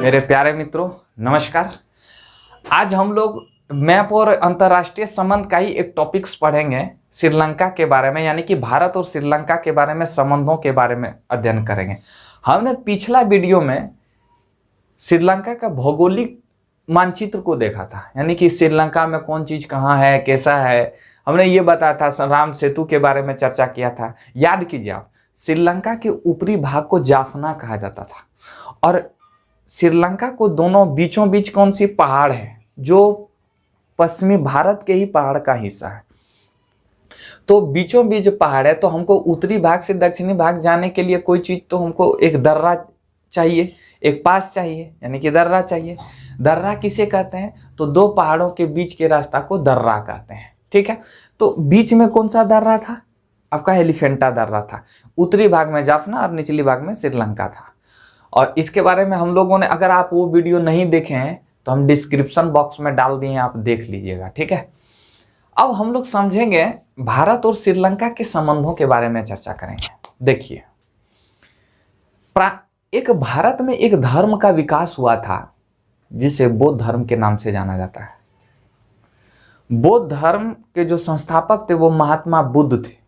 मेरे प्यारे मित्रों, नमस्कार। आज हम लोग मैप और अंतर्राष्ट्रीय संबंध का ही एक टॉपिक्स पढ़ेंगे श्रीलंका के बारे में, यानी कि भारत और श्रीलंका के बारे में, संबंधों के बारे में अध्ययन करेंगे। हमने पिछला वीडियो में श्रीलंका का भौगोलिक मानचित्र को देखा था, यानी कि श्रीलंका में कौन चीज कहाँ है, कैसा है। हमने ये बताया था, राम सेतु के बारे में चर्चा किया था। याद कीजिए आप, श्रीलंका के ऊपरी भाग को जाफना कहा जाता था और श्रीलंका को दोनों बीचों बीच कौन सी पहाड़ है जो पश्चिमी भारत के ही पहाड़ का हिस्सा है। तो बीचों बीच पहाड़ है, तो हमको उत्तरी भाग से दक्षिणी भाग जाने के लिए कोई चीज तो हमको एक दर्रा चाहिए, एक पास चाहिए, यानी कि दर्रा चाहिए। दर्रा किसे कहते हैं? तो दो पहाड़ों के बीच के रास्ता को दर्रा कहते हैं। ठीक है, तो बीच में कौन सा दर्रा था? आपका एलिफेंटा दर्रा था। उत्तरी भाग में जाफना और निचली भाग में श्रीलंका था। और इसके बारे में हम लोगों ने, अगर आप वो वीडियो नहीं देखे हैं तो हम डिस्क्रिप्शन बॉक्स में डाल दिए हैं, आप देख लीजिएगा। ठीक है, अब हम लोग समझेंगे भारत और श्रीलंका के संबंधों के बारे में चर्चा करेंगे। देखिए, एक भारत में एक धर्म का विकास हुआ था जिसे बौद्ध धर्म के नाम से जाना जाता है। बौद्ध धर्म के जो संस्थापक थे वो महात्मा बुद्ध थे।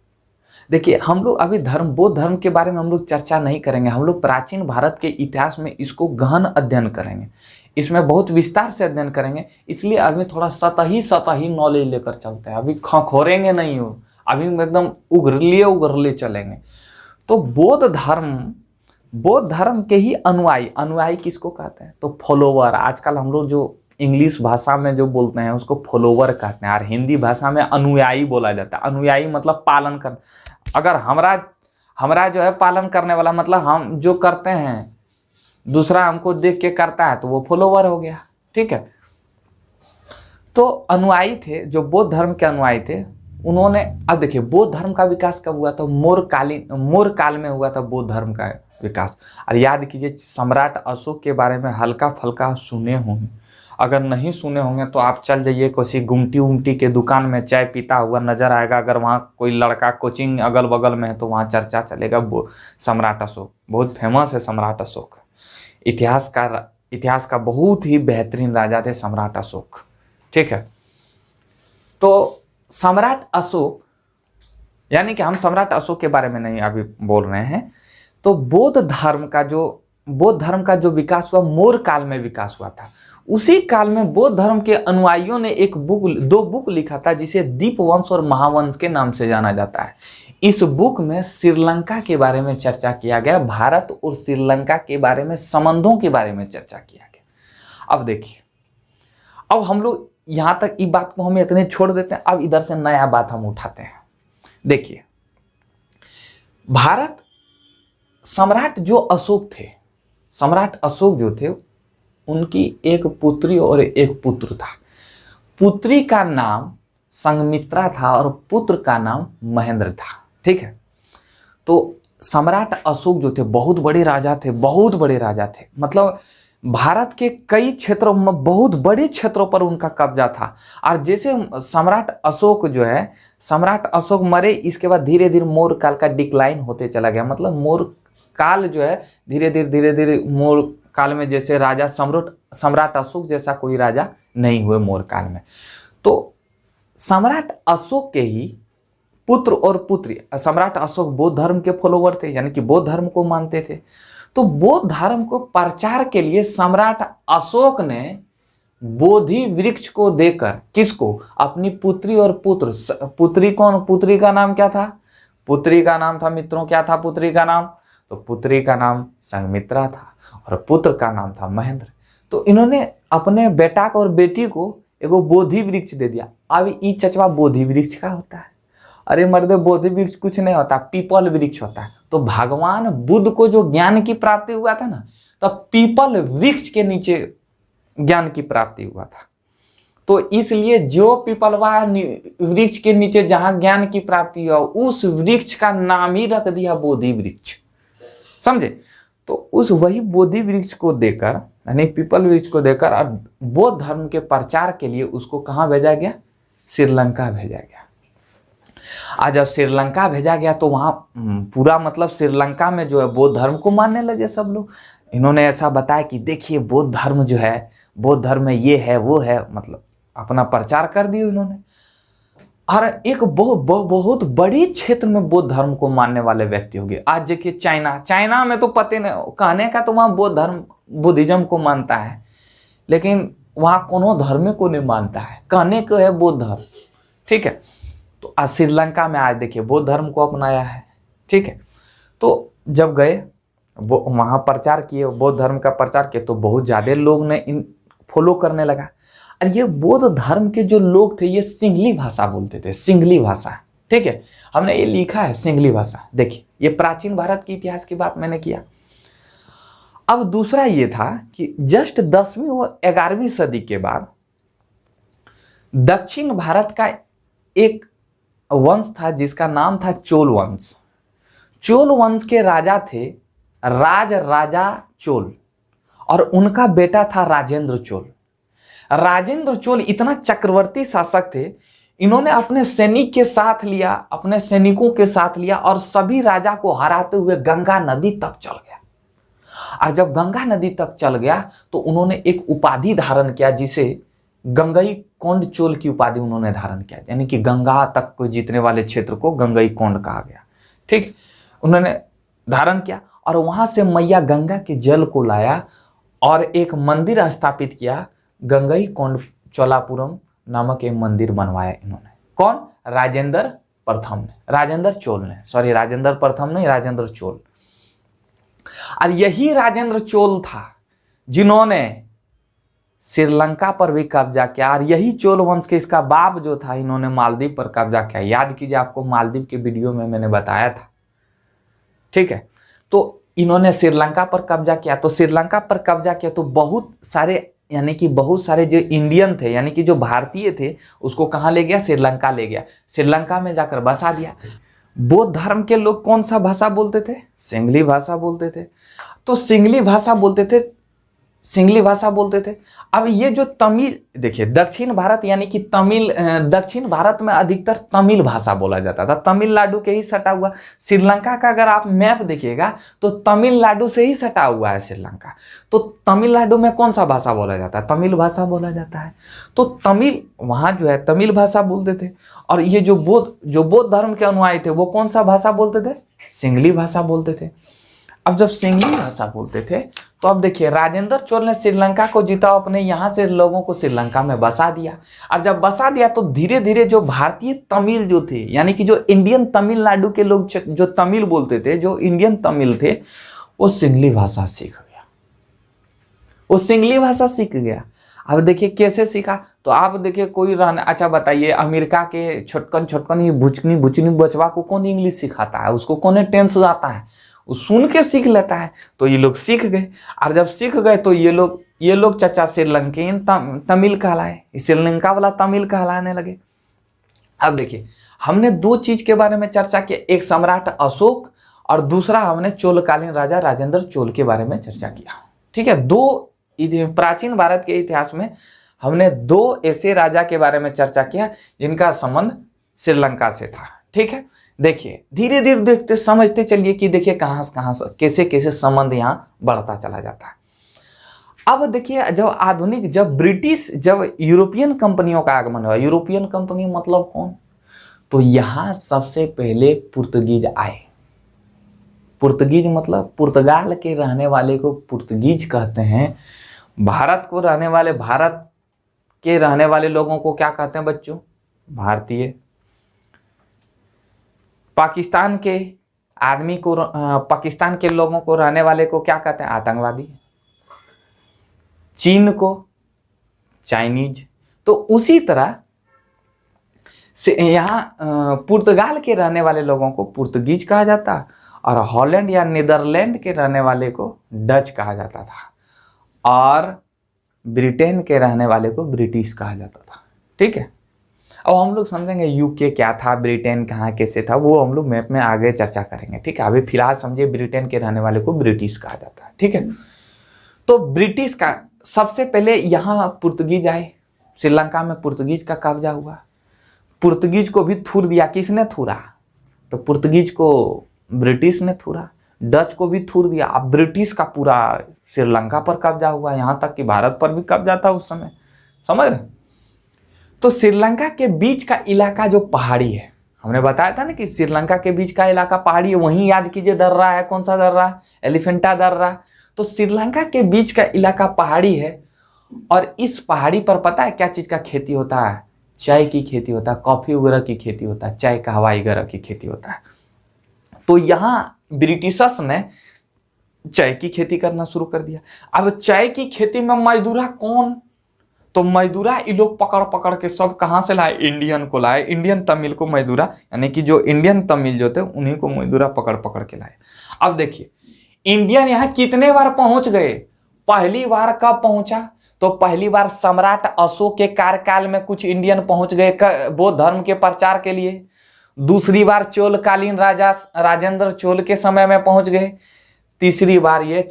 देखिए, हम लोग अभी बौद्ध धर्म के बारे में हम लोग चर्चा नहीं करेंगे। हम लोग प्राचीन भारत के इतिहास में इसको गहन अध्ययन करेंगे, इसमें बहुत विस्तार से अध्ययन करेंगे। इसलिए अभी थोड़ा सतही नॉलेज लेकर चलते हैं, अभी खखोरेंगे नहीं हो, अभी एकदम उगरले चलेंगे। तो बौद्ध धर्म के ही अनुयायी किसको कहते हैं? तो फॉलोवर। आजकल हम लोग जो इंग्लिश भाषा में जो बोलते हैं उसको फॉलोवर कहते हैं, और हिंदी भाषा में अनुयायी बोला जाता है। अनुयायी मतलब पालन कर। अगर हमरा जो है पालन करने वाला, मतलब हम जो करते हैं दूसरा हमको देख के करता है तो वो फॉलोवर हो गया। ठीक है, तो अनुयायी थे जो बौद्ध धर्म के अनुयायी थे। उन्होंने, अब देखिए, बौद्ध धर्म का विकास कब हुआ था? मौर्य काल में हुआ था बौद्ध धर्म का विकास। और याद कीजिए, सम्राट अशोक के बारे में हल्का फल्का सुने होंगे। अगर नहीं सुने होंगे तो आप चल जाइए, किसी गुमटी उमटी के दुकान में चाय पीता हुआ नजर आएगा। अगर वहाँ कोई लड़का कोचिंग अगल बगल में है तो वहाँ चर्चा चलेगा सम्राट अशोक। बहुत फेमस है सम्राट अशोक। इतिहास का बहुत ही बेहतरीन राजा थे सम्राट अशोक। ठीक है, तो सम्राट अशोक, यानी कि हम सम्राट अशोक के बारे में नहीं अभी बोल रहे हैं। तो बौद्ध धर्म का जो विकास हुआ, मौर्य काल में विकास हुआ था। उसी काल में बौद्ध धर्म के अनुयायियों ने दो बुक लिखा था जिसे दीपवंश और महावंश के नाम से जाना जाता है। इस बुक में श्रीलंका के बारे में चर्चा किया गया, भारत और श्रीलंका के बारे में, संबंधों के बारे में चर्चा किया गया। अब देखिए, अब हम लोग यहां तक इस बात को हम इतने छोड़ देते हैं। अब इधर से नया बात हम उठाते हैं। देखिए, भारत, सम्राट अशोक जो थे, उनकी एक पुत्री और एक पुत्र था। पुत्री का नाम संघमित्रा था और पुत्र का नाम महेंद्र था। ठीक है, तो सम्राट अशोक जो थे बहुत बड़े राजा थे। मतलब भारत के कई क्षेत्रों में, बहुत बड़े क्षेत्रों पर उनका कब्जा था। और जैसे सम्राट अशोक मरे, इसके बाद धीरे धीरे मौर्य काल का डिक्लाइन होते चला गया। मतलब मौर्य काल जो है धीरे धीरे मौर्य काल में जैसे राजा सम्राट अशोक जैसा कोई राजा नहीं हुए मौर्य काल में। तो सम्राट अशोक के ही पुत्र और पुत्री, सम्राट अशोक बौद्ध धर्म के फॉलोवर थे, यानी कि बौद्ध धर्म को मानते थे। तो बौद्ध धर्म को प्रचार के लिए सम्राट अशोक ने बोधि वृक्ष को देकर, किसको? अपनी पुत्री और पुत्र। पुत्री का नाम क्या था? पुत्री का नाम था मित्रों, क्या था पुत्री का नाम? तो पुत्री का नाम संघमित्रा था और पुत्र का नाम था महेंद्र। तो इन्होंने अपने बेटा को और बेटी को एगो बोधि वृक्ष दे दिया। अब ई चचवा बोधि वृक्ष का होता है? अरे मर्दे, बोधि वृक्ष कुछ नहीं होता, पीपल वृक्ष होता है। तो भगवान बुद्ध को जो ज्ञान की प्राप्ति हुआ था ना, तो पीपल वृक्ष के नीचे ज्ञान की प्राप्ति हुआ था। तो इसलिए जो पीपलवा वृक्ष के नीचे जहां ज्ञान की प्राप्ति हुआ, उस वृक्ष का नाम ही रख दिया बोधि वृक्ष। समझे? तो उस वही बोधि वृक्ष को देकर, यानी पीपल वृक्ष को देकर, और बौद्ध धर्म के प्रचार के लिए उसको कहां भेजा गया? श्रीलंका भेजा गया। आज जब श्रीलंका भेजा गया तो वहाँ पूरा मतलब श्रीलंका में जो है बौद्ध धर्म को मानने लगे सब लोग। इन्होंने ऐसा बताया कि देखिए बौद्ध धर्म जो है, बौद्ध धर्म में ये है वो है, मतलब अपना प्रचार कर दिया इन्होंने। और एक बहुत बड़ी क्षेत्र में बौद्ध धर्म को मानने वाले व्यक्ति हो गए। आज देखिए चाइना में तो पते नहीं, कहने का तो वहाँ बौद्ध धर्म बुद्धिज्म को मानता है, लेकिन वहाँ कोनो धर्म को नहीं मानता है, कहने को है बौद्ध धर्म। ठीक है, तो आज श्रीलंका में आज देखिए बौद्ध धर्म को अपनाया है। ठीक है, तो जब गए वहाँ प्रचार किए, बौद्ध धर्म का प्रचार किए, तो बहुत ज़्यादा लोग ने इन फॉलो करने लगा। और ये बौद्ध धर्म के जो लोग थे ये सिंगली भाषा बोलते थे, सिंगली भाषा। ठीक है, हमने ये लिखा है सिंगली भाषा। देखिए ये प्राचीन भारत के इतिहास की बात मैंने किया। अब दूसरा ये था कि जस्ट 10वीं और 11वीं सदी के बाद दक्षिण भारत का एक वंश था जिसका नाम था चोल वंश। चोल वंश के राजा थे राजा चोल, और उनका बेटा था राजेंद्र चोल। राजेंद्र चोल इतना चक्रवर्ती शासक थे, इन्होंने अपने सैनिक के साथ लिया, अपने सैनिकों के साथ लिया और सभी राजा को हराते हुए गंगा नदी तक चल गया। और जब गंगा नदी तक चल गया तो उन्होंने एक उपाधि धारण किया जिसे गंगई कोंड चोल की उपाधि उन्होंने धारण किया, यानी कि गंगा तक को जीतने वाले क्षेत्र को गंगई कोंड कहा गया। ठीक, उन्होंने धारण किया और वहां से मैया गंगा के जल को लाया और एक मंदिर स्थापित किया। गंगई कोंड चोलापुरम नामक एक मंदिर बनवाया इन्होंने। कौन? राजेंद्र प्रथम ने, राजेंद्र चोल ने, सॉरी राजेंद्र प्रथम नहीं, राजेंद्र चोल। और यही राजेंद्र चोल था जिन्होंने श्रीलंका पर भी कब्जा किया, और यही चोल वंश के इसका बाप जो था, इन्होंने मालदीव पर कब्जा किया। याद कीजिए, आपको मालदीव के वीडियो में मैंने बताया था। ठीक है, तो इन्होंने श्रीलंका पर कब्जा किया। तो श्रीलंका पर कब्जा किया तो बहुत सारे, यानी कि बहुत सारे जो इंडियन थे, यानी कि जो भारतीय थे, उसको कहाँ ले गया? श्रीलंका ले गया। श्रीलंका में जाकर बसा दिया। बौद्ध धर्म के लोग कौन सा भाषा बोलते थे? सिंगली भाषा बोलते थे। तो सिंगली भाषा बोलते थे, सिंगली भाषा बोलते थे। अब ये जो तमिल, देखिए दक्षिण भारत यानी कि तमिल, दक्षिण भारत में अधिकतर तमिल भाषा बोला जाता था। तमिलनाडु के ही सटा हुआ श्रीलंका का अगर आप मैप देखिएगा तो तमिलनाडु से ही सटा हुआ है श्रीलंका। तो तमिलनाडु में कौन सा भाषा बोला जाता है? तमिल भाषा बोला जाता है। तो तमिल वहाँ जो है तमिल भाषा बोलते थे। और ये जो बौद्ध धर्म के अनुयायी थे वो कौन सा भाषा बोलते थे? सिंगली भाषा बोलते थे। अब जब सिंगली भाषा बोलते थे तो अब देखिए राजेंद्र चोल ने श्रीलंका को जीता, अपने यहाँ से लोगों को श्रीलंका में बसा दिया। और जब बसा दिया तो धीरे धीरे जो भारतीय तमिल जो थे, यानी कि जो इंडियन तमिलनाडु के लोग जो तमिल बोलते थे, जो इंडियन तमिल थे, वो सिंगली भाषा सीख गया। वो सिंगली भाषा सीख गया। अब देखिए कैसे सीखा, तो आप देखिए कोई रहने, अच्छा बताइए, अमेरिका के छोटकन ही बुचनी बचवा को कौन इंग्लिश सिखाता है? उसको कौन टेंस आता है? वो सुन के सीख लेता है। तो ये लोग सीख गए, और जब सीख गए तो ये लोग चाचा श्रीलंकियन तमिल कहलाए, श्रीलंका वाला तमिल कहलाने लगे। अब देखिए हमने दो चीज के बारे में चर्चा की, एक सम्राट अशोक और दूसरा हमने चोलकालीन राजा राजेंद्र चोल के बारे में चर्चा किया। ठीक है, दो प्राचीन भारत के इतिहास में हमने दो ऐसे राजा के बारे में चर्चा किया जिनका संबंध श्रीलंका से था। ठीक है, देखिए धीरे धीरे देखते समझते चलिए कि देखिए कहाँ से कैसे कैसे संबंध यहाँ बढ़ता चला जाता है। अब देखिए जब यूरोपियन कंपनियों का आगमन हुआ, यूरोपियन कंपनी मतलब कौन? तो यहाँ सबसे पहले पुर्तगीज आए। पुर्तगीज मतलब पुर्तगाल के रहने वाले को पुर्तगीज कहते हैं। भारत के रहने वाले लोगों को क्या कहते हैं बच्चों? भारतीय। पाकिस्तान के आदमी को, पाकिस्तान के लोगों को रहने वाले को क्या कहते हैं? आतंकवादी। चीन को चाइनीज। तो उसी तरह से यहाँ पुर्तगाल के रहने वाले लोगों को पुर्तगीज कहा जाता, और हॉलैंड या नीदरलैंड के रहने वाले को डच कहा जाता था, और ब्रिटेन के रहने वाले को ब्रिटिश कहा जाता था। ठीक है, अब हम लोग समझेंगे यूके क्या था, ब्रिटेन कहाँ कैसे था, वो हम लोग मैप में आगे चर्चा करेंगे। ठीक है, अभी फिलहाल समझिए ब्रिटेन के रहने वाले को ब्रिटिश कहा जाता है। ठीक है, तो ब्रिटिश का सबसे पहले यहाँ पुर्तगीज आए, श्रीलंका में पुर्तगीज का कब्जा हुआ। पुर्तगीज को भी थूर दिया। किसने थूरा? तो पुर्तगीज को ब्रिटिश ने थूरा, डच को भी थूर दिया। अब ब्रिटिश का पूरा श्रीलंका पर कब्जा हुआ, यहां तक कि भारत पर भी कब्जा था उस समय, समझ रहे? तो श्रीलंका के बीच का इलाका जो पहाड़ी है, हमने बताया था ना कि श्रीलंका के बीच का इलाका पहाड़ी है। वहीं याद कीजिए दर्रा है, कौन सा दर्रा? एलिफेंटा दर्रा। तो श्रीलंका के बीच का इलाका पहाड़ी है, और इस पहाड़ी पर पता है क्या चीज का खेती होता है? चाय की खेती होता है, कॉफी वगैरह की खेती होता है, चाय का हवाई वगैरह की खेती होता है। तो यहां ब्रिटिशर्स ने चाय की खेती करना शुरू कर दिया। अब चाय की खेती में मजदूरा कौन? तो मजदूरा ये लोग पकड़ पकड़ के सब कहां से लाए? इंडियन को लाए, इंडियन तमिल को मजदूरा, यानी कि जो इंडियन तमिल जो थे उन्हीं को मजदूरा पकड़ पकड़ के लाए। अब देखिए इंडियन यहां कितने बार पहुंच गए? पहली बार कब पहुंचा? तो पहली बार सम्राट अशोक के कार्यकाल में कुछ इंडियन पहुंच गए बौद्ध धर्म के प्रचार के लिए। दूसरी बार चोलकालीन राजा राजेंद्र चोल के समय में पहुंच गए। तीसरी बार ये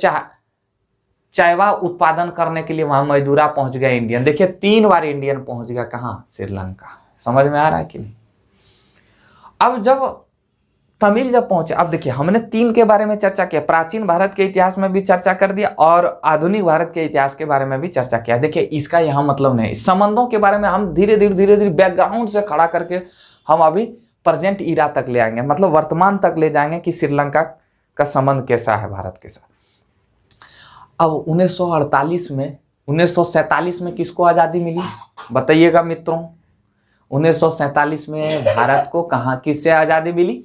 चायवा उत्पादन करने के लिए वहां मजदूरा पहुंच गया इंडियन। देखिए 3 बार इंडियन पहुंच गया कहां? श्रीलंका। समझ में आ रहा है कि नहीं? अब जब तमिल जब पहुंचे, अब देखिए हमने 3 के बारे में चर्चा किया, प्राचीन भारत के इतिहास में भी चर्चा कर दिया और आधुनिक भारत के इतिहास के बारे में भी चर्चा किया। देखिए इसका यहाँ मतलब नहीं, संबंधों के बारे में हम धीरे धीरे बैकग्राउंड से खड़ा करके हम अभी प्रेजेंट ईरा तक ले आएंगे, मतलब वर्तमान तक ले जाएंगे कि श्रीलंका का संबंध कैसा है भारत के साथ। अब 1947 में किसको आजादी मिली? बताइएगा मित्रों। 1947 में भारत को कहां किससे आजादी मिली?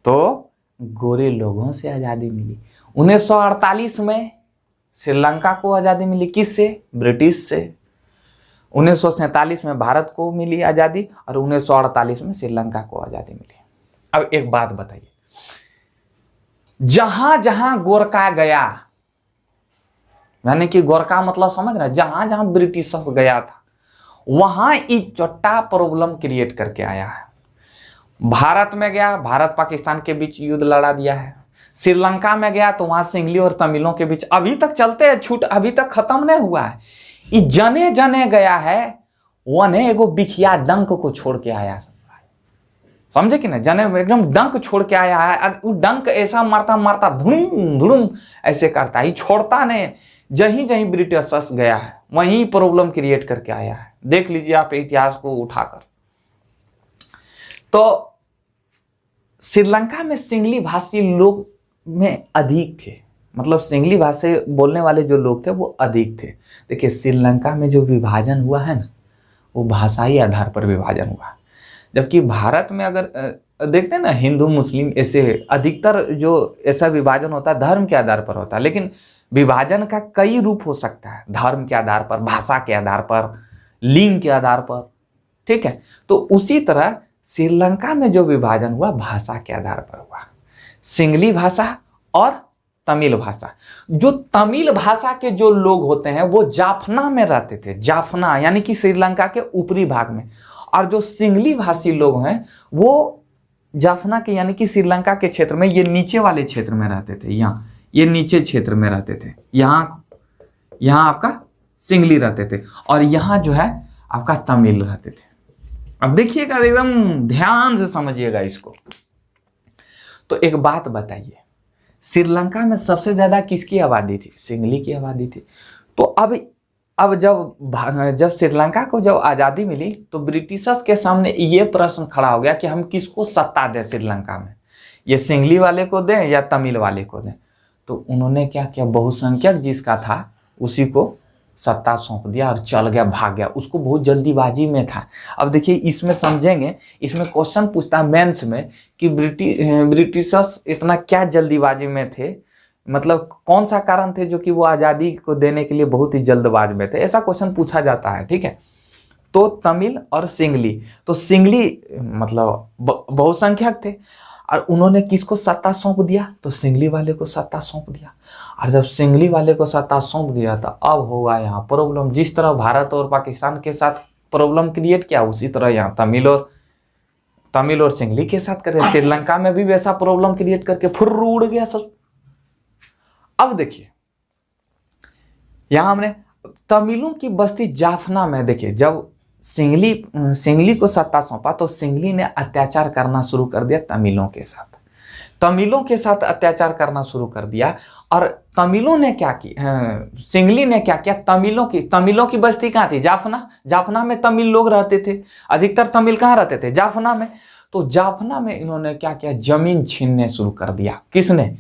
तो गोरे लोगों से आजादी मिली। 1948 में श्रीलंका को आजादी मिली, किससे? ब्रिटिश से। 1947 में भारत को मिली आजादी और 1948 में श्रीलंका को आजादी मिली। अब एक बात बताइए, जहां जहां गोरखा गया, यानी कि गोरखा मतलब समझ रहे हैं, जहां जहां ब्रिटिशर्स गया था वहां इकट्ठा प्रॉब्लम क्रिएट करके आया है। भारत में गया, भारत पाकिस्तान के बीच युद्ध लड़ा दिया है। श्रीलंका में गया तो वहां सिंगली और तमिलों के बीच अभी तक चलते हैं, छूट अभी तक खत्म नहीं हुआ है। ये जने जने गया है, वने एगो बिखिया डंक को छोड़ के आया। समझे कि नहीं? जने एकदम डंक छोड़ के आया है, और वो डंक ऐसा मारता मारता धुड़ुम धुड़ुम ऐसे करता है, छोड़ता नहीं। जहीं जहीं ब्रिटिशर्स गया है वहीं प्रॉब्लम क्रिएट करके आया है। देख लीजिए आप इतिहास को उठाकर। तो श्रीलंका में सिंगली भाषी लोग में अधिक थे, मतलब सिंगली भाषा बोलने वाले जो लोग थे वो अधिक थे। देखिए श्रीलंका में जो विभाजन हुआ है ना, वो भाषाई आधार पर विभाजन हुआ, जबकि भारत में अगर देखते हैं ना हिंदू मुस्लिम ऐसे अधिकतर जो ऐसा विभाजन होता है धर्म के आधार पर होता है, लेकिन विभाजन का कई रूप हो सकता है, धर्म के आधार पर, भाषा के आधार पर, लिंग के आधार पर, ठीक है। तो उसी तरह श्रीलंका में जो विभाजन हुआ भाषा के आधार पर हुआ, सिंगली भाषा और तमिल भाषा। जो तमिल भाषा के जो लोग होते हैं वो जाफना में रहते थे, जाफना यानी कि श्रीलंका के ऊपरी भाग में, और जो सिंगली भाषी लोग हैं वो जाफना के यानी कि श्रीलंका के क्षेत्र में, ये नीचे वाले क्षेत्र में रहते थे, यहाँ ये नीचे क्षेत्र में रहते थे, यहाँ आपका सिंगली रहते थे और यहाँ जो है आपका तमिल रहते थे। अब देखिएगा एकदम ध्यान से समझिएगा इसको। तो एक बात बताइए, श्रीलंका में सबसे ज्यादा किसकी आबादी थी? सिंगली की आबादी थी। तो अब जब श्रीलंका को जब आजादी मिली तो ब्रिटिशर्स के सामने ये प्रश्न खड़ा हो गया कि हम किसको सत्ता दें श्रीलंका में, ये सिंगली वाले को दें या तमिल वाले को दें। तो उन्होंने क्या किया, बहुसंख्यक जिसका था उसी को सत्ता सौंप दिया और चल गया, भाग गया। उसको बहुत जल्दीबाजी में था। अब देखिए इसमें समझेंगे, इसमें क्वेश्चन पूछता है मेंस में कि ब्रिटिशर्स इतना क्या जल्दीबाजी में थे, मतलब कौन सा कारण थे जो कि वो आज़ादी को देने के लिए बहुत ही जल्दबाज में थे, ऐसा क्वेश्चन पूछा जाता है, ठीक है। तो तमिल और सिंगली, तो सिंगली मतलब बहुसंख्यक थे और उन्होंने किसको सत्ता सौंप दिया? तो सिंगली वाले को सत्ता सौंप दिया। और जब सिंगली वाले को सत्ता सौंप दिया तो अब होगा यहाँ प्रॉब्लम। जिस तरह भारत और पाकिस्तान के साथ प्रॉब्लम क्रिएट किया उसी तरह यहाँ तमिल और सिंगली के साथ करे। श्रीलंका में भी वैसा प्रॉब्लम क्रिएट करके फुर्र उड़ गया सब। अब देखिए यहां हमने तमिलों की बस्ती जाफना में, देखिए जब सिंगली को सत्ता सौंपा तो सिंगली ने अत्याचार करना शुरू कर दिया तमिलों के साथ अत्याचार करना शुरू कर दिया। और तमिलों ने क्या किया, सिंगली ने क्या किया, तमिलों की बस्ती कहाँ थी, जाफना में तमिल लोग रहते थे। अधिकतर तमिल कहाँ रहते थे, जाफना में। तो जाफना में इन्होंने क्या किया, जमीन छीनने शुरू कर दिया। किसने,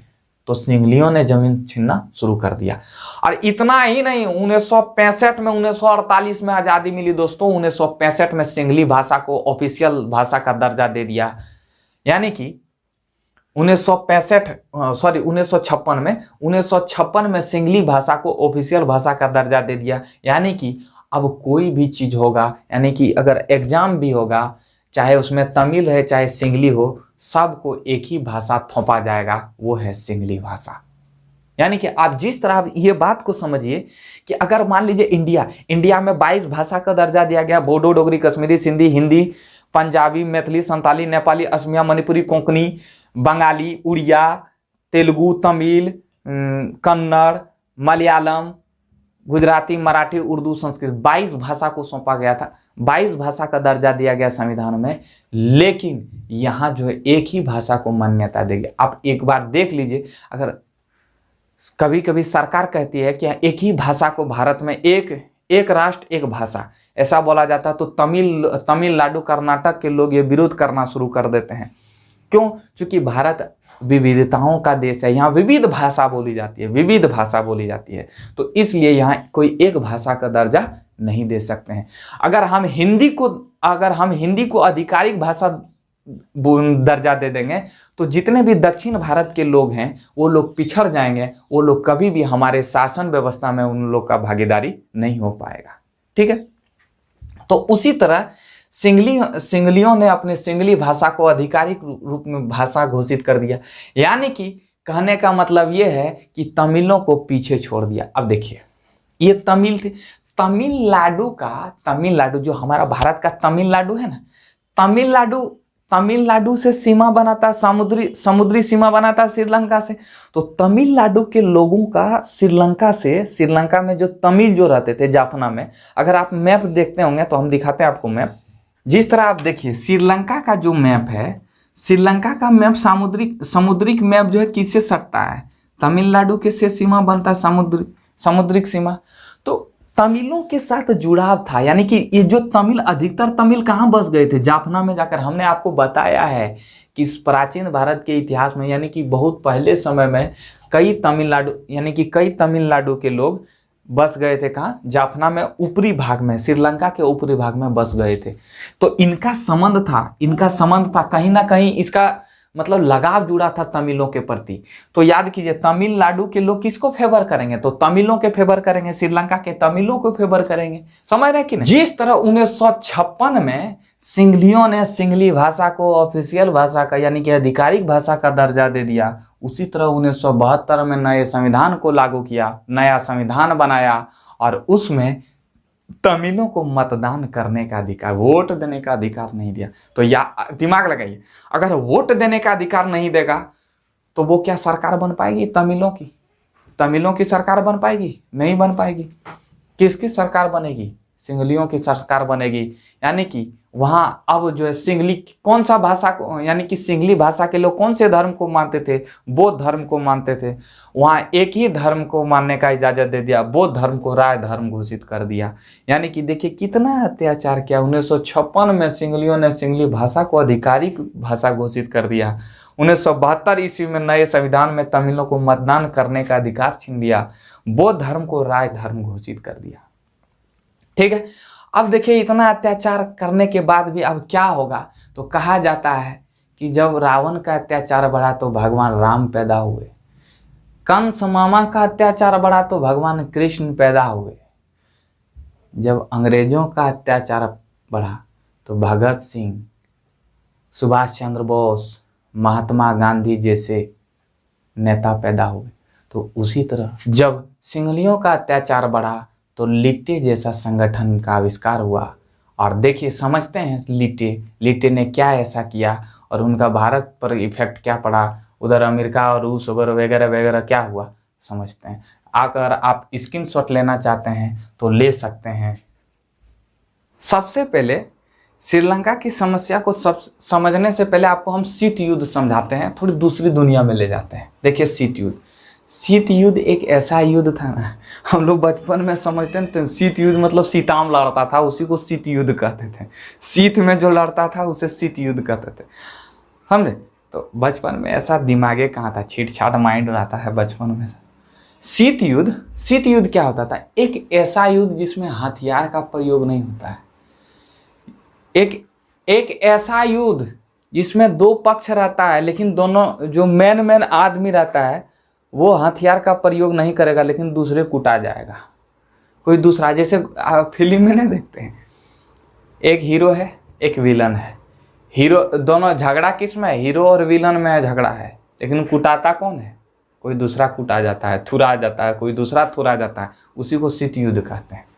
तो सिंगलियों ने जमीन छीनना शुरू कर दिया। और इतना ही नहीं, 1965 में 1948 में आजादी मिली दोस्तों। 1965 में सिंगली भाषा को ऑफिशियल भाषा का दर्जा दे दिया। यानी कि 1956 में सिंगली भाषा को ऑफिशियल भाषा का दर्जा दे दिया। यानी कि अब कोई भी चीज होगा, यानी कि अगर एग्जाम भी होगा, चाहे उसमें तमिल है चाहे सिंगली हो, सबको एक ही भाषा थोपा जाएगा, वो है सिंगली भाषा। यानी कि आप जिस तरह ये बात को समझिए कि अगर मान लीजिए इंडिया में 22 भाषा का दर्जा दिया गया, बोडो, डोगरी, कश्मीरी, सिंधी, हिंदी, पंजाबी, मैथिली, संताली, नेपाली, असमिया, मणिपुरी, कोंकणी, बंगाली, उड़िया, तेलुगु, तमिल, कन्नड़, मलयालम, गुजराती, मराठी, उर्दू, संस्कृत, 22 भाषा को सौंपा गया था। 22 भाषा का दर्जा दिया गया संविधान में, लेकिन यहाँ जो है एक ही भाषा को मान्यता देगी। आप एक बार देख लीजिए, अगर कभी कभी सरकार कहती है कि एक ही भाषा को भारत में एक राष्ट्र एक भाषा ऐसा बोला जाता है, तो तमिलनाडु, कर्नाटक के लोग ये विरोध करना शुरू कर देते हैं। क्यों? क्योंकि भारत विविधताओं का देश है, यहाँ विविध भाषा बोली जाती है, तो इसलिए यहाँ कोई एक भाषा का दर्जा नहीं दे सकते हैं। अगर हम हिंदी को आधिकारिक भाषा दर्जा दे देंगे तो जितने भी दक्षिण भारत के लोग हैं वो लोग पिछड़ जाएंगे, वो लोग कभी भी हमारे शासन व्यवस्था में उन लोग का भागीदारी नहीं हो पाएगा। ठीक है, तो उसी तरह सिंगलियों ने अपने सिंगली भाषा को आधिकारिक रूप में भाषा घोषित कर दिया। यानी कि कहने का मतलब ये है कि तमिलों को पीछे छोड़ दिया। अब देखिए, ये तमिल थे, तमिलनाडु जो हमारा भारत का तमिलनाडु है ना, तमिलनाडु से सीमा बनाता, समुद्री सीमा बनाता श्रीलंका से। तो तमिलनाडु के लोगों का श्रीलंका में जो तमिल जो रहते थे जाफना में, अगर आप मैप देखते होंगे तो हम दिखाते हैं आपको मैप। जिस तरह आप देखिए श्रीलंका का जो मैप है, श्रीलंका का मैप समुद्रिक मैप जो है किससे सटता है, तमिलनाडु के से सीमा बनता है समुद्रिक सीमा। तो तमिलों के साथ जुड़ाव था। यानी कि ये जो अधिकतर तमिल कहाँ बस गए थे, जाफना में जाकर। हमने आपको बताया है कि इस प्राचीन भारत के इतिहास में, यानी कि बहुत पहले समय में कई तमिलनाडु के लोग बस गए थे। कहाँ? जाफना में, ऊपरी भाग में, श्रीलंका के ऊपरी भाग में बस गए थे। तो इनका संबंध था कहीं ना कहीं, इसका मतलब लगाव जुड़ा था तमिलों के प्रति। तो याद कीजिए, तमिलनाडु के लोग किसको फेवर करेंगे, तो तमिलों के फेवर करेंगे, श्रीलंका के तमिलों को फेवर करेंगे। समझ रहे कि नहीं? जिस तरह 1956 में सिंगलियों ने सिंगली भाषा को ऑफिशियल भाषा का, यानी कि आधिकारिक भाषा का दर्जा दे दिया, उसी तरह 1972 में नए संविधान को लागू किया, नया संविधान बनाया, और उसमें तमिलों को मतदान करने का अधिकार, वोट देने का अधिकार नहीं दिया। तो या दिमाग लगाइए, अगर वोट देने का अधिकार नहीं देगा तो वो क्या सरकार बन पाएगी? तमिलों की सरकार बन पाएगी? नहीं बन पाएगी। किसकी सरकार बनेगी? सिंगलियों की सरकार बनेगी। यानी कि वहां अब जो है सिंगली कौन सा भाषा को, यानी कि सिंगली भाषा के लोग कौन से धर्म को मानते थे? बौद्ध धर्म को मानते थे। वहां एक ही धर्म को मानने का इजाजत दे दिया, बौद्ध धर्म को राय धर्म घोषित कर दिया। यानी कि देखिए कितना अत्याचार किया। 1956 में सिंगलियों ने सिंगली भाषा को आधिकारिक भाषा घोषित कर दिया। 1972 ईस्वी में नए संविधान में तमिलों को मतदान करने का अधिकार छीन दिया, बौद्ध धर्म को राय धर्म घोषित कर दिया। ठीक है, अब देखिए इतना अत्याचार करने के बाद भी अब क्या होगा? तो कहा जाता है कि जब रावण का अत्याचार बढ़ा तो भगवान राम पैदा हुए, कंस मामा का अत्याचार बढ़ा तो भगवान कृष्ण पैदा हुए, जब अंग्रेजों का अत्याचार बढ़ा तो भगत सिंह, सुभाष चंद्र बोस, महात्मा गांधी जैसे नेता पैदा हुए। तो उसी तरह जब सिंगलियों का अत्याचार बढ़ा तो लिट्टे जैसा संगठन का आविष्कार हुआ। और देखिए समझते हैं लिट्टे ने क्या ऐसा किया और उनका भारत पर इफेक्ट क्या पड़ा, उधर अमेरिका और रूस वगैरह वगैरह क्या हुआ समझते हैं। अगर आप स्क्रीनशॉट लेना चाहते हैं तो ले सकते हैं। सबसे पहले श्रीलंका की समस्या को समझने से पहले आपको हम शीत युद्ध समझाते हैं, थोड़ी दूसरी दुनिया में ले जाते हैं। देखिए शीत युद्ध, शीत युद्ध एक ऐसा युद्ध था ना, हम लोग बचपन में समझते थे शीत युद्ध मतलब सीताम लड़ता था, उसी को शीत युद्ध कहते थे। शीत में जो लड़ता था उसे शीत युद्ध कहते थे, समझे। तो बचपन में ऐसा दिमागे कहाँ था, छीट छाट माइंड रहता है बचपन में। शीत युद्ध क्या होता था, एक ऐसा युद्ध जिसमें हथियार का प्रयोग नहीं होता है, एक ऐसा युद्ध जिसमें दो पक्ष रहता है, लेकिन दोनों जो मेन आदमी रहता है वो हथियार का प्रयोग नहीं करेगा, लेकिन दूसरे कुटा जाएगा कोई दूसरा। जैसे फिल्म में नहीं देखते हैं, एक हीरो है एक विलन है, हीरो दोनों झगड़ा किस में है, हीरो और विलन में झगड़ा है, लेकिन कुटाता कौन है, कोई दूसरा कुटा जाता है, थुरा जाता है, कोई दूसरा थुरा जाता है, उसी को शीत युद्ध कहते हैं।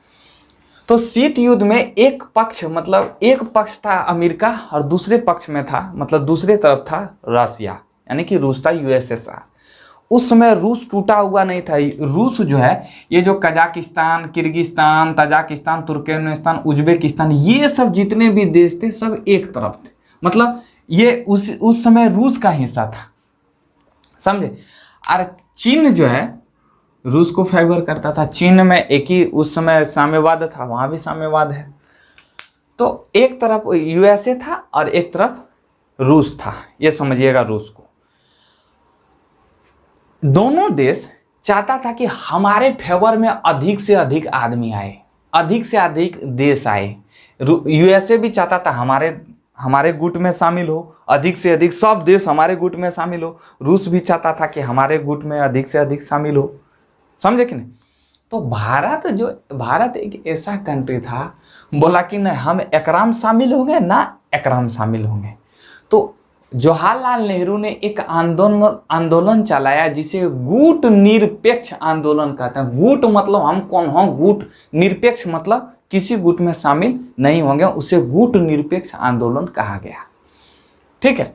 तो शीत युद्ध में एक पक्ष मतलब एक पक्ष था अमेरिका और दूसरे पक्ष में था मतलब दूसरे तरफ था रसिया, यानी कि रूस था, यूएसएसआर। उस समय रूस टूटा हुआ नहीं था। रूस जो है ये जो Kazakhstan, Kyrgyzstan, Tajikistan, Turkmenistan, Uzbekistan, ये सब जितने भी देश थे सब एक तरफ थे, मतलब ये उस समय रूस का हिस्सा था, समझे। और चीन जो है रूस को फेवर करता था। चीन में एक ही उस समय साम्यवाद था, वहां भी साम्यवाद है। तो एक तरफ यूएसए था और एक तरफ रूस था, ये समझिएगा रूस को। दोनों देश चाहता था कि हमारे फेवर में अधिक से अधिक आदमी आए, अधिक से अधिक देश आए। यूएसए भी चाहता था हमारे गुट में शामिल हो, अधिक से अधिक सब देश हमारे गुट में शामिल हो। रूस भी चाहता था कि हमारे गुट में अधिक से अधिक शामिल हो, समझे कि नहीं। तो भारत एक ऐसा कंट्री था, बोला कि नहीं हम एकराम शामिल होंगे ना एकराम शामिल होंगे। तो जवाहरलाल नेहरू ने एक आंदोलन चलाया जिसे गुट निरपेक्ष आंदोलन कहते हैं। गुट मतलब हम कौन हो, गुट निरपेक्ष मतलब किसी गुट में शामिल नहीं होंगे, उसे गुट निरपेक्ष आंदोलन कहा गया, ठीक है।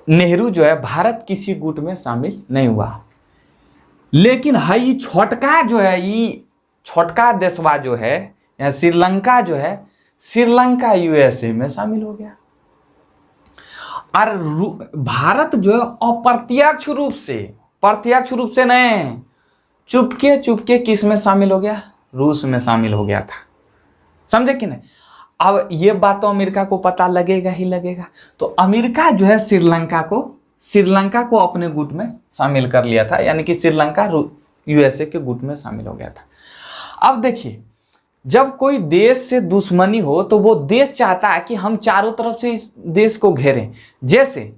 नेहरू जो है भारत किसी गुट में शामिल नहीं हुआ, लेकिन है ये छोटका जो है, ये छोटका देशवा जो है या श्रीलंका जो है, श्रीलंका यूएसए में शामिल हो गया। और भारत जो है अप्रत्यक्ष रूप से, प्रत्यक्ष रूप से नहीं, चुपके किस में शामिल हो गया, रूस में शामिल हो गया था, समझे कि नहीं। अब ये बात तो अमेरिका को पता लगेगा ही लगेगा। तो अमेरिका जो है श्रीलंका को अपने गुट में शामिल कर लिया था, यानी कि श्रीलंका यूएसए के गुट में शामिल हो गया था। अब देखिए, जब कोई देश से दुश्मनी हो तो वो देश चाहता है कि हम चारों तरफ से इस देश को घेरें। जैसे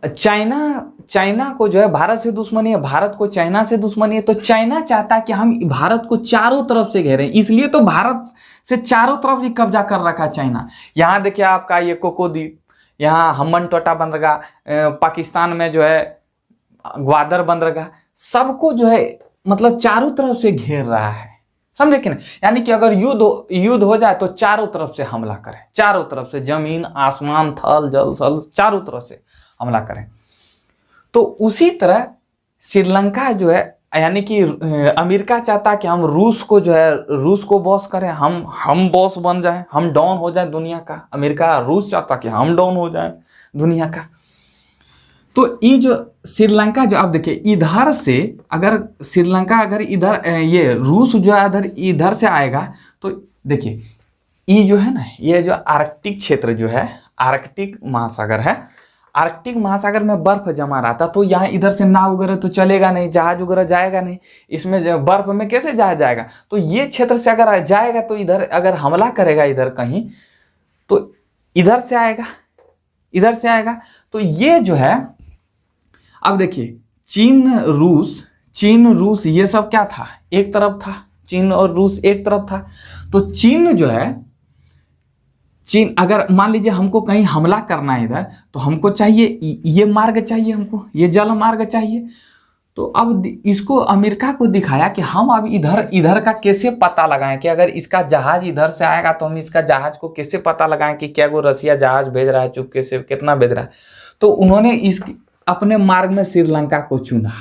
चाइना को जो है भारत से दुश्मनी है, भारत को चाइना से दुश्मनी है, तो चाइना चाहता है कि हम भारत को चारों तरफ से घेरें। इसलिए तो भारत से चारों तरफ ही कब्जा कर रखा चाइना। यहाँ देखिए आपका ये कोको द्वीप, यहाँ हम्बन टोटा बंदरगाह, पाकिस्तान में जो है ग्वादर बंदरगाह, सबको जो है मतलब चारों तरफ से घेर रहा है, समझे कि नहीं। यानी कि अगर युद्ध हो जाए तो चारों तरफ से हमला करें, चारों तरफ से, जमीन आसमान थल जल सल चारों तरफ से हमला करें। तो उसी तरह श्रीलंका जो है, यानी कि अमेरिका चाहता कि हम रूस को बॉस करें, हम बॉस बन जाएं, हम डाउन हो जाए दुनिया का। अमेरिका रूस चाहता कि हम डाउन हो जाए दुनिया का। तो ये जो श्रीलंका जो, आप देखिए इधर से अगर श्रीलंका अगर इधर ये रूस जो है इधर से आएगा, तो देखिए ये जो है ना, ये जो आर्कटिक क्षेत्र जो है, आर्कटिक महासागर है, आर्कटिक महासागर में बर्फ जमा रहा था। तो यहाँ इधर से नाव वगैरह तो चलेगा नहीं, जहाज वगैरह जाएगा नहीं, इसमें बर्फ में कैसे जहाज जाएगा। तो ये क्षेत्र से अगर जाएगा तो इधर अगर हमला करेगा इधर कहीं, तो इधर से आएगा। तो ये जो है, अब देखिए चीन रूस ये सब क्या था, एक तरफ था, चीन और रूस एक तरफ था। तो चीन जो है, चीन अगर मान लीजिए हमको कहीं हमला करना है इधर, तो हमको चाहिए ये मार्ग चाहिए, हमको ये जल मार्ग चाहिए। तो अब इसको अमेरिका को दिखाया कि हम अब इधर का कैसे पता लगाएं, कि अगर इसका जहाज इधर से आएगा तो हम इसका जहाज को कैसे पता लगाएं कि क्या वो रसिया जहाज भेज रहा है, चुपके से कितना भेज रहा है। तो उन्होंने इस अपने मार्ग में श्रीलंका को चुना।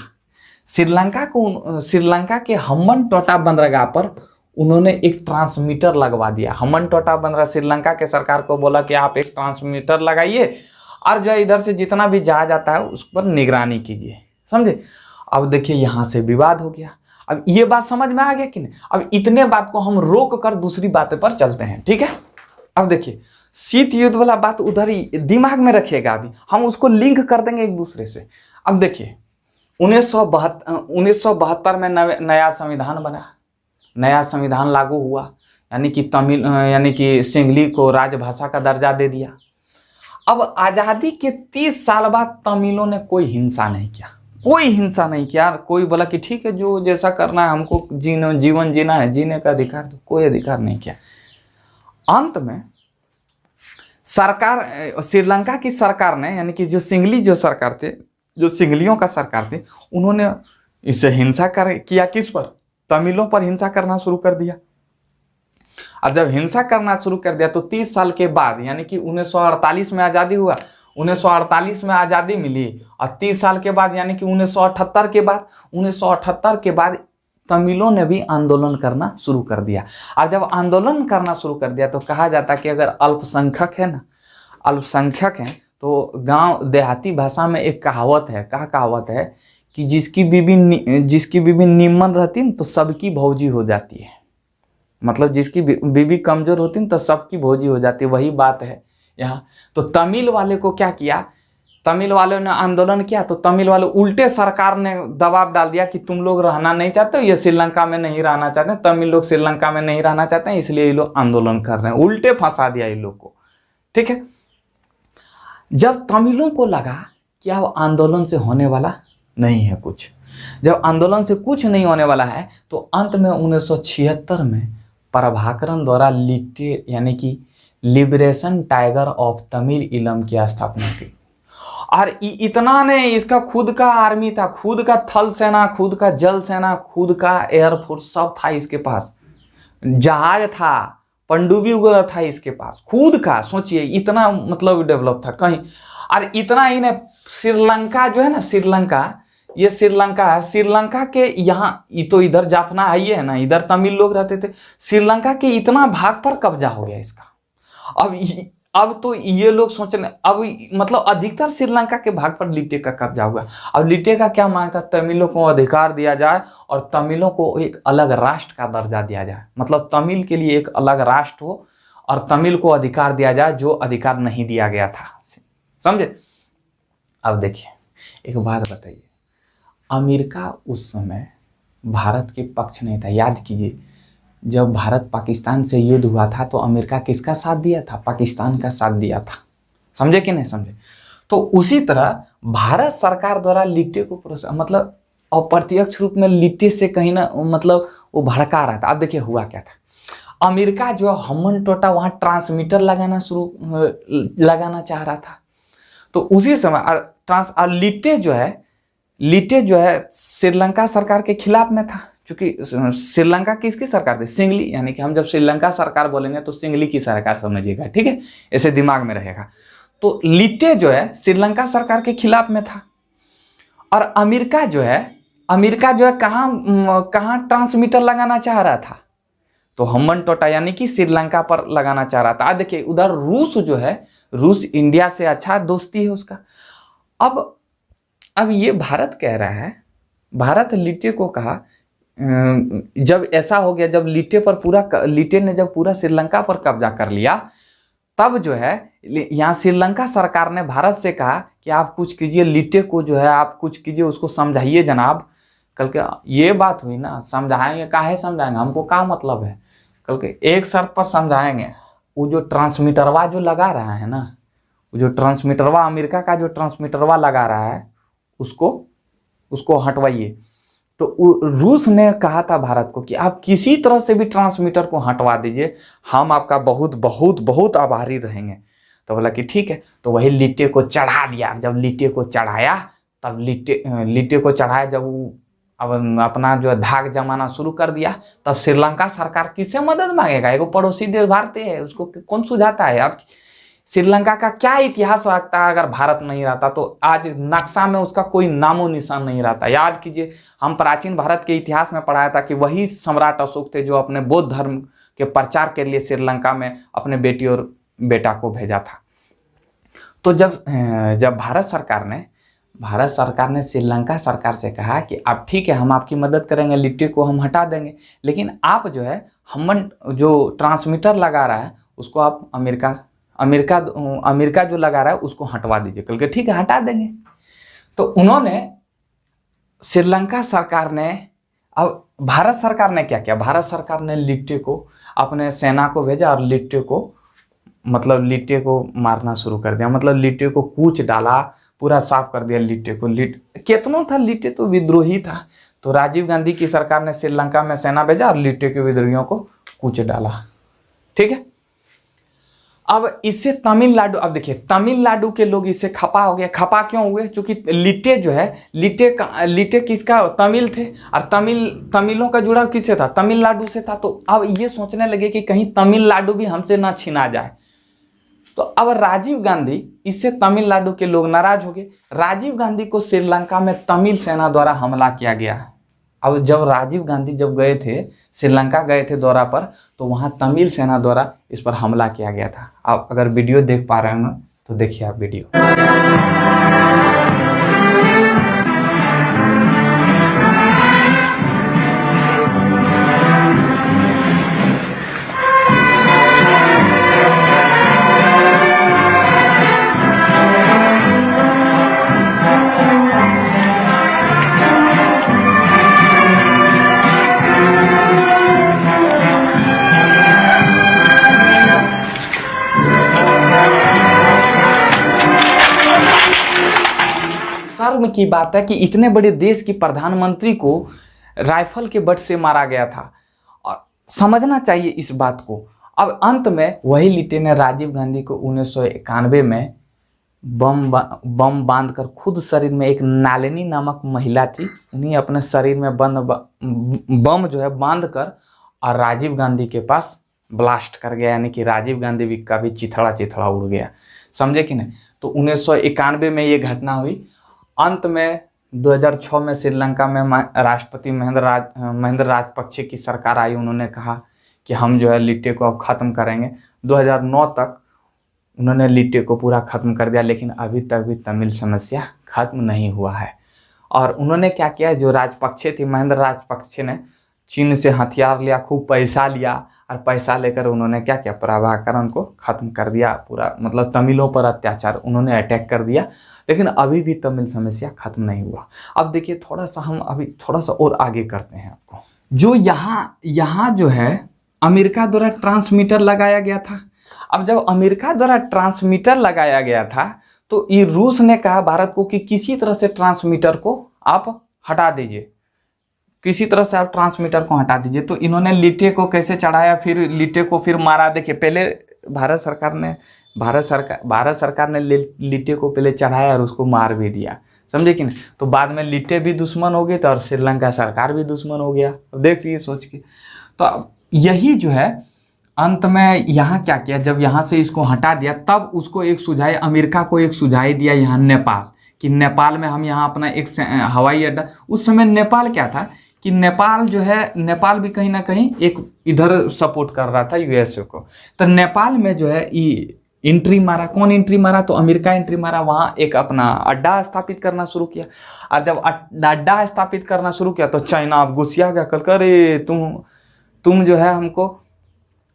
श्रीलंका के हम्बन टोटा बंदरगाह पर उन्होंने एक ट्रांसमीटर लगवा दिया। हम्मनटोटा बंदरा श्रीलंका के सरकार को बोला कि आप एक ट्रांसमीटर लगाइए और जो है इधर से जितना भी जहाज आता है उस पर निगरानी कीजिए, समझे। अब देखिए यहाँ से विवाद हो गया। अब ये बात समझ में आ गया कि नहीं। अब इतने बात को हम रोक कर दूसरी बातें पर चलते हैं, ठीक है। अब देखिए शीत युद्ध वाला बात उधर ही दिमाग में रखिएगा, अभी हम उसको लिंक कर देंगे एक दूसरे से। अब देखिए 1972 में नया संविधान बना, नया संविधान लागू हुआ, यानी कि तमिल यानी कि सिंहली को राजभाषा का दर्जा दे दिया। अब आजादी के 30 साल बाद तमिलों ने कोई हिंसा नहीं किया, कोई हिंसा नहीं किया। कोई बोला कि ठीक है जो जैसा करना है हमको जीवन जीना है, जीने का अधिकार, तो कोई अधिकार नहीं किया। अंत में सरकार श्रीलंका की सरकार ने, यानी कि जो सिंहली जो सरकार थे, जो सिंहलियों का सरकार थे, उन्होंने इसे हिंसा किया किस पर, तमिलों पर हिंसा करना शुरू कर दिया। और जब हिंसा करना शुरू कर दिया तो 30 साल के बाद, यानी कि 1948 में आज़ादी हुआ, 1948 में आज़ादी मिली, और 30 साल के बाद यानी कि 1978 के बाद तमिलों ने भी आंदोलन करना शुरू कर दिया। और जब आंदोलन करना शुरू कर दिया तो कहा जाता कि अगर अल्पसंख्यक है ना, अल्पसंख्यक हैं, तो गांव देहाती भाषा में एक कहावत है, कहावत है कि जिसकी बीबी निम्न रहती न तो सबकी भौजी हो जाती है। मतलब जिसकी बीबी कमजोर होती न तो सबकी भौजी हो जाती है, वही बात है यहाँ। तो तमिल वाले को क्या किया, तमिल वालों ने आंदोलन किया, तो तमिल वाले उल्टे सरकार ने दबाव डाल दिया कि तुम लोग रहना नहीं चाहते हो, ये श्रीलंका में नहीं रहना चाहते, तमिल लोग श्रीलंका में नहीं रहना चाहते हैं, इसलिए ये लोग आंदोलन कर रहे हैं। उल्टे फंसा दिया इन लोग को, ठीक है। जब तमिलों को लगा कि अब आंदोलन से होने वाला नहीं है कुछ, जब आंदोलन से कुछ नहीं होने वाला है, तो अंत में 1976 में प्रभाकरन द्वारा लिट्टे यानी कि लिबरेशन टाइगर ऑफ तमिल इलम की स्थापना की। और इतना ने, इसका खुद का आर्मी था, खुद का थल सेना, खुद का जल सेना, खुद का एयरफोर्स, सब था इसके पास, जहाज था, पनडुब्बी वगैरह था इसके पास, खुद का। सोचिए इतना मतलब डेवलप था कहीं। और इतना ही ने श्रीलंका जो है ना, श्रीलंका, ये श्रीलंका है, श्रीलंका के यहाँ तो इधर जाफना है ये है ना, इधर तमिल लोग रहते थे, श्रीलंका के इतना भाग पर कब्जा हो गया इसका। अब तो ये लोग सोच रहे, अब मतलब अधिकतर श्रीलंका के भाग पर लिट्टे का कब्जा हुआ। अब लिट्टे का क्या मांग था, तमिलों को अधिकार दिया जाए और तमिलों को एक अलग राष्ट्र का दर्जा दिया जाए, मतलब तमिल के लिए एक अलग राष्ट्र हो और तमिल को अधिकार दिया जाए जो अधिकार नहीं दिया गया था, समझे। अब देखिए एक बात बताइए, अमेरिका उस समय भारत के पक्ष नहीं था। याद कीजिए जब भारत पाकिस्तान से युद्ध हुआ था तो अमेरिका किसका साथ दिया था, पाकिस्तान का साथ दिया था, समझे कि नहीं समझे। तो उसी तरह भारत सरकार द्वारा लिट्टे को मतलब अप्रत्यक्ष रूप में लिट्टे से कहीं ना मतलब वो भड़का रहा था। अब देखिए हुआ क्या था, अमेरिका जो हम्मनटोटा वहाँ ट्रांसमीटर लगाना चाह रहा था, तो उसी समय लिट्टे जो है श्रीलंका सरकार के खिलाफ में था, क्योंकि श्रीलंका किसकी सरकार थी, सिंहली, यानी कि हम जब श्रीलंका सरकार बोलेंगे तो सिंहली की सरकार समझिएगा, ठीक है, ऐसे दिमाग में रहेगा। तो लिट्टे जो है श्रीलंका सरकार के खिलाफ में था, और अमेरिका जो है कहाँ ट्रांसमीटर लगाना चाह रहा था, तो हम्मनटोटा यानी कि श्रीलंका पर लगाना चाह रहा था। देखिए उधर रूस जो है, रूस इंडिया से अच्छा दोस्ती है उसका। अब ये भारत कह रहा है, भारत लिट्टे को कहा, जब ऐसा हो गया, जब लिट्टे ने जब पूरा श्रीलंका पर कब्जा कर लिया, तब जो है यहाँ श्रीलंका सरकार ने भारत से कहा कि आप कुछ कीजिए, लिट्टे को जो है आप कुछ कीजिए, उसको समझाइए जनाब। कल के ये बात हुई ना, समझाएंगे, काहे समझाएंगे, हमको क्या मतलब है, कल के एक शर्त पर समझाएंगे, वो जो ट्रांसमीटरवा जो लगा रहा है ना, वो जो ट्रांसमीटरवा अमेरिका का जो ट्रांसमीटरवा लगा रहा है उसको हटवाइए। तो रूस ने कहा था भारत को कि आप किसी तरह से भी ट्रांसमीटर को हटवा दीजिए, हम आपका बहुत बहुत बहुत आभारी रहेंगे। तो बोला कि ठीक है, तो वही लिट्टे को चढ़ा दिया। जब लिट्टे को चढ़ाया, तब लिट्टे को चढ़ाया, जब वो अब अपना जो धाक जमाना शुरू कर दिया, तब श्रीलंका सरकार किससे मदद मांगेगा, एगो पड़ोसी देश भारत है, उसको कौन सुझाता है यार। श्रीलंका का क्या इतिहास रखता अगर भारत नहीं रहता, तो आज नक्शा में उसका कोई नामो निशान नहीं रहता। याद कीजिए, हम प्राचीन भारत के इतिहास में पढ़ाया था कि वही सम्राट अशोक थे जो अपने बौद्ध धर्म के प्रचार के लिए श्रीलंका में अपने बेटी और बेटा को भेजा था। तो जब भारत सरकार ने श्रीलंका सरकार से कहा कि आप ठीक है, हम आपकी मदद करेंगे, लिट्टी को हम हटा देंगे, लेकिन आप जो है हम जो ट्रांसमीटर लगा रहा है उसको आप अमेरिका जो लगा रहा है उसको हटवा दीजिए। कल के ठीक है, हटा देंगे। तो उन्होंने श्रीलंका सरकार ने, अब भारत सरकार ने क्या किया, भारत सरकार ने लिट्टी को अपने सेना को भेजा और लिट्टी को मारना शुरू कर दिया। मतलब लिट्टी को कूच डाला, पूरा साफ कर दिया लिट्टी को। कितना था, लिट्टी तो विद्रोही था। तो राजीव गांधी की सरकार ने श्रीलंका में सेना भेजा और लिट्टी के विद्रोहियों को कूच डाला। ठीक है। अब इससे तमिलनाडु, अब देखिए तमिलनाडु के लोग इससे खपा हो गए। खपा क्यों हुए? क्योंकि लिट्टे जो है, लिट्टे किसका, तमिल थे, और तमिलों का जुड़ाव किससे था, तमिलनाडु से था। तो अब ये सोचने लगे कि कहीं तमिलनाडु भी हमसे ना छीना जाए। तो अब राजीव गांधी, इससे तमिलनाडु के लोग नाराज हो गए। राजीव गांधी को श्रीलंका में तमिल सेना द्वारा हमला किया गया। अब जब राजीव गांधी गए थे, श्रीलंका गए थे दौरा पर, तो वहां तमिल सेना द्वारा इस पर हमला किया गया था। आप अगर वीडियो देख पा रहे हो तो देखिए आप वीडियो। शर्म की बात है कि इतने बड़े देश की प्रधानमंत्री को राइफल के बट से मारा गया था, और समझना चाहिए इस बात को। अब अंत में वही लिट्टे ने राजीव गांधी को 1991 में बम बांधकर खुद शरीर में, एक नालिनी नामक महिला थी, उन्हीं अपने शरीर में बम जो है बांधकर और राजीव गांधी के पास ब्लास्ट कर गया। यानी कि राजीव गांधी भी का भी चिथड़ा उड़ गया। समझे कि नहीं? तो 1991 में ये घटना हुई। अंत में 2006 में श्रीलंका में राष्ट्रपति महेंद्र राजपक्षे की सरकार आई। उन्होंने कहा कि हम जो है लिट्टे को अब खत्म करेंगे। 2009 तक उन्होंने लिट्टे को पूरा खत्म कर दिया, लेकिन अभी तक भी तमिल समस्या खत्म नहीं हुआ है। और उन्होंने क्या किया, जो राजपक्षे थी, महेंद्र राजपक्षे ने चीन से हथियार लिया, खूब पैसा लिया, और पैसा लेकर उन्होंने क्या किया, प्रभाकरण को खत्म कर दिया पूरा। मतलब तमिलों पर अत्याचार उन्होंने अटैक कर दिया, लेकिन अभी भी तमिल समस्या खत्म नहीं हुआ। अब देखिए हम अभी थोड़ा सा और आगे करते हैं आपको। जो यहाँ जो है अमेरिका द्वारा ट्रांसमीटर लगाया गया था। अब जब अमेरिका द्वारा ट्रांसमीटर लगाया गया था, तो ये रूस ने कहा भारत को कि किसी तरह से ट्रांसमीटर को आप हटा दीजिए, किसी तरह से आप ट्रांसमीटर को हटा दीजिए। तो इन्होंने लिट्टे को कैसे चढ़ाया, फिर लिट्टे को फिर मारा। देखिए पहले भारत सरकार ने लिट्टे को पहले चढ़ाया और उसको मार भी दिया। समझे कि नहीं? तो बाद में लिट्टे भी दुश्मन हो गए तो, और श्रीलंका सरकार भी दुश्मन हो गया। अब देखिए सोच के। तो यही जो है अंत में यहाँ क्या किया, जब यहाँ से इसको हटा दिया, तब उसको एक सुझाई, अमेरिका को एक सुझाई दिया यहाँ नेपाल, कि नेपाल में हम यहाँ अपना एक हवाई अड्डा। उस समय नेपाल क्या था कि नेपाल जो है, नेपाल भी कहीं ना कहीं एक इधर सपोर्ट कर रहा था यूएसए को। तो नेपाल में जो है एंट्री मारा। कौन एंट्री मारा? तो अमेरिका एंट्री मारा। वहाँ एक अपना अड्डा स्थापित करना शुरू किया। और जब अड्डा स्थापित करना शुरू किया तो चाइना अब गुस्सिया गया, कल करे तुम जो है हमको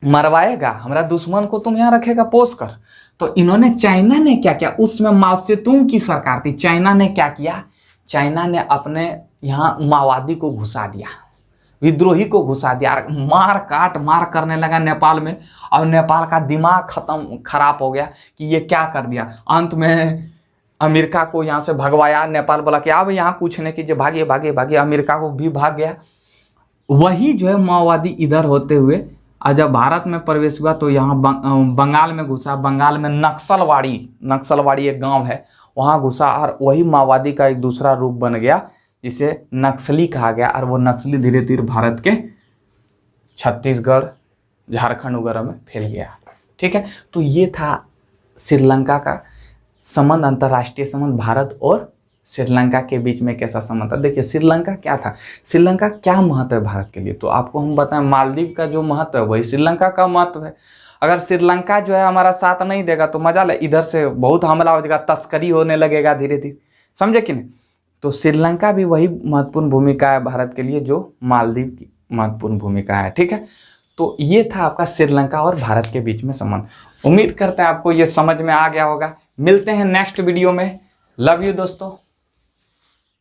मरवाएगा, हमारा दुश्मन को तुम यहाँ रखेगा पोस कर। तो इन्होंने, चाइना ने क्या किया, उसमें माओ सेतुंग की सरकार थी, चाइना ने क्या किया, चाइना ने अपने यहाँ माओवादी को घुसा दिया, विद्रोही को घुसा दिया, मार करने लगा नेपाल में। और नेपाल का दिमाग खराब हो गया कि ये क्या कर दिया। अंत में अमेरिका को यहाँ से भगवाया। नेपाल बोला कि अब यहाँ कुछ नहीं कीजिए, भागिए। अमेरिका को भी भाग गया। वही जो है माओवादी इधर होते हुए और जब भारत में प्रवेश हुआ तो यहाँ बंगाल में घुसा। बंगाल में नक्सलवाड़ी एक गांव है, वहाँ घुसा और वही माओवादी का एक दूसरा रूप बन गया जिसे नक्सली कहा गया। और वो नक्सली धीरे धीरे भारत के छत्तीसगढ़, झारखंड वगैरह में फैल गया। ठीक है, तो ये था श्रीलंका का संबंध, अंतर्राष्ट्रीय संबंध भारत और श्रीलंका के बीच में कैसा संबंध था। देखिए श्रीलंका क्या था, श्रीलंका क्या महत्व है भारत के लिए, तो आपको हम बताएं मालदीव का जो महत्व है वही श्रीलंका का महत्व है। अगर श्रीलंका जो है हमारा साथ नहीं देगा तो मजा ले, इधर से बहुत हमला हो जाएगा, तस्करी होने लगेगा धीरे धीरे, समझे कि नहीं। तो श्रीलंका भी वही महत्वपूर्ण भूमिका है भारत के लिए जो मालदीव की महत्वपूर्ण भूमिका है, ठीक है। तो ये था आपका श्रीलंका और भारत के बीच में संबंध। उम्मीद करते हैं आपको ये समझ में आ गया होगा। मिलते हैं नेक्स्ट वीडियो में। लव यू दोस्तों।